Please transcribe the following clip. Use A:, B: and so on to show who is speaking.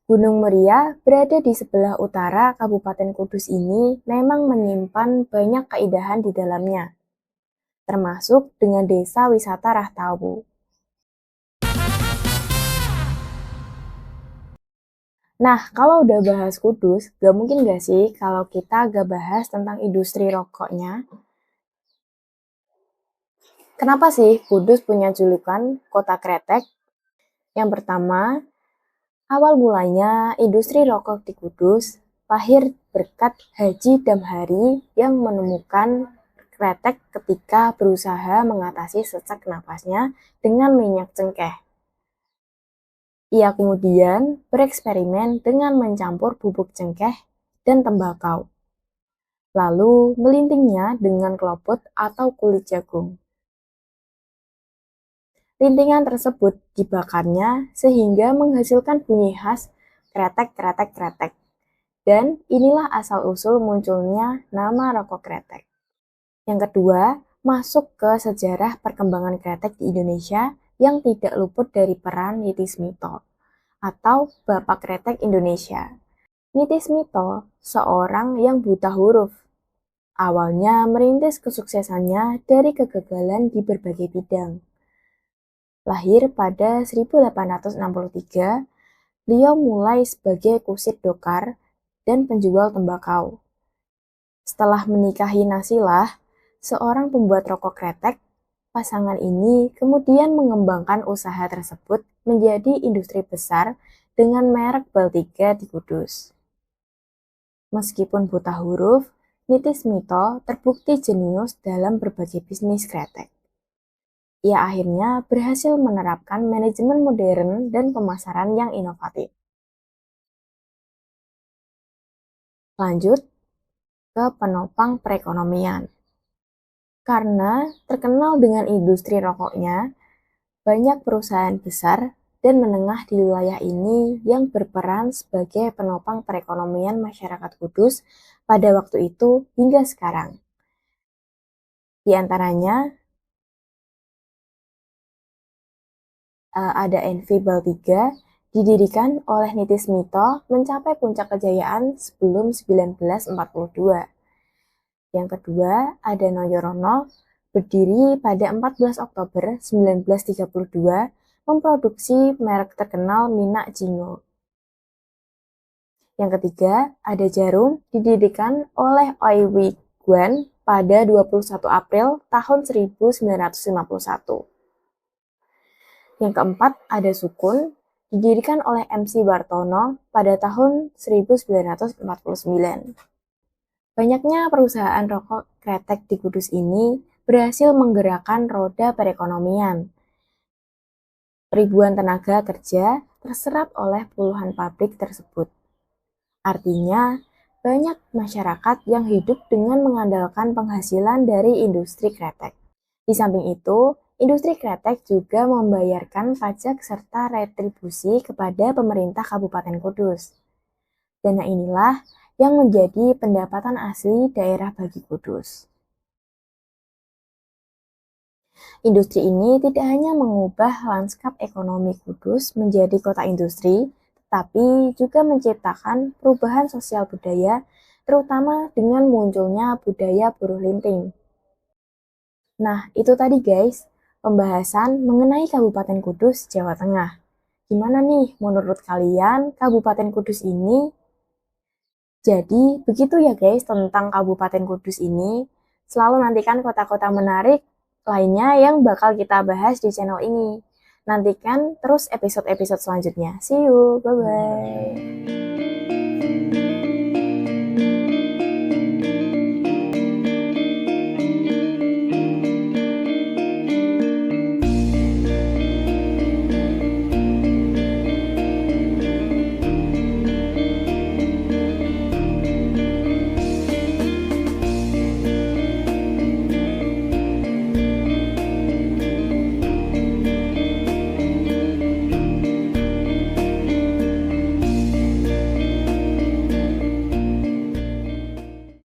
A: Gunung Muria berada di sebelah utara Kabupaten Kudus ini memang menyimpan banyak keindahan di dalamnya, termasuk dengan desa wisata Rahtawu. Nah, kalau udah bahas Kudus, gak mungkin gak sih kalau kita gak bahas tentang industri rokoknya? Kenapa sih Kudus punya julukan Kota Kretek? Yang pertama, awal mulanya industri rokok di Kudus lahir berkat Haji Damhari yang menemukan kretek ketika berusaha mengatasi sesak napasnya dengan minyak cengkeh. Ia kemudian bereksperimen dengan mencampur bubuk cengkeh dan tembakau, lalu melintingnya dengan klopot atau kulit jagung. Lintingan tersebut dibakarnya sehingga menghasilkan bunyi khas kretek-kretek-kretek. Dan inilah asal-usul munculnya nama rokok kretek. Yang kedua, masuk ke sejarah perkembangan kretek di Indonesia yang tidak luput dari peran Nitis Mito atau Bapak Kretek Indonesia. Nitis Mito seorang yang buta huruf. Awalnya merintis kesuksesannya dari kegagalan di berbagai bidang. Lahir pada 1863, beliau mulai sebagai kusir dokar dan penjual tembakau. Setelah menikahi Nasilah, seorang pembuat rokok kretek, pasangan ini kemudian mengembangkan usaha tersebut menjadi industri besar dengan merek Baltiga di Kudus. Meskipun buta huruf, Nitis Mito terbukti jenius dalam berbagai bisnis kretek. Ia akhirnya berhasil menerapkan manajemen modern dan pemasaran yang inovatif. Lanjut ke penopang perekonomian. Karena terkenal dengan industri rokoknya, banyak perusahaan besar dan menengah di wilayah ini yang berperan sebagai penopang perekonomian masyarakat Kudus pada waktu itu hingga sekarang. Di antaranya ada NV Baltiga, didirikan oleh Nitis Mito mencapai puncak kejayaan sebelum 1942. Yang kedua, ada Noyorono, berdiri pada 14 Oktober 1932, memproduksi merek terkenal Minyak Jingo. Yang ketiga, ada Jarum, didirikan oleh Oi Wei Guan pada 21 April tahun 1951. Yang keempat, ada Sukun, didirikan oleh MC Bartono pada tahun 1949. Banyaknya perusahaan rokok kretek di Kudus ini berhasil menggerakkan roda perekonomian. Ribuan tenaga kerja terserap oleh puluhan pabrik tersebut. Artinya, banyak masyarakat yang hidup dengan mengandalkan penghasilan dari industri kretek. Di samping itu, industri kretek juga membayarkan pajak serta retribusi kepada pemerintah Kabupaten Kudus. Dana inilah yang menjadi pendapatan asli daerah bagi Kudus. Industri ini tidak hanya mengubah lanskap ekonomi Kudus menjadi kota industri, tetapi juga menciptakan perubahan sosial budaya, terutama dengan munculnya budaya buruh linting. Nah, itu tadi guys, pembahasan mengenai Kabupaten Kudus, Jawa Tengah. Gimana nih menurut kalian Kabupaten Kudus ini? Jadi, begitu ya guys tentang Kabupaten Kudus ini. Selalu nantikan kota-kota menarik lainnya yang bakal kita bahas di channel ini. Nantikan terus episode-episode selanjutnya. See you, bye-bye.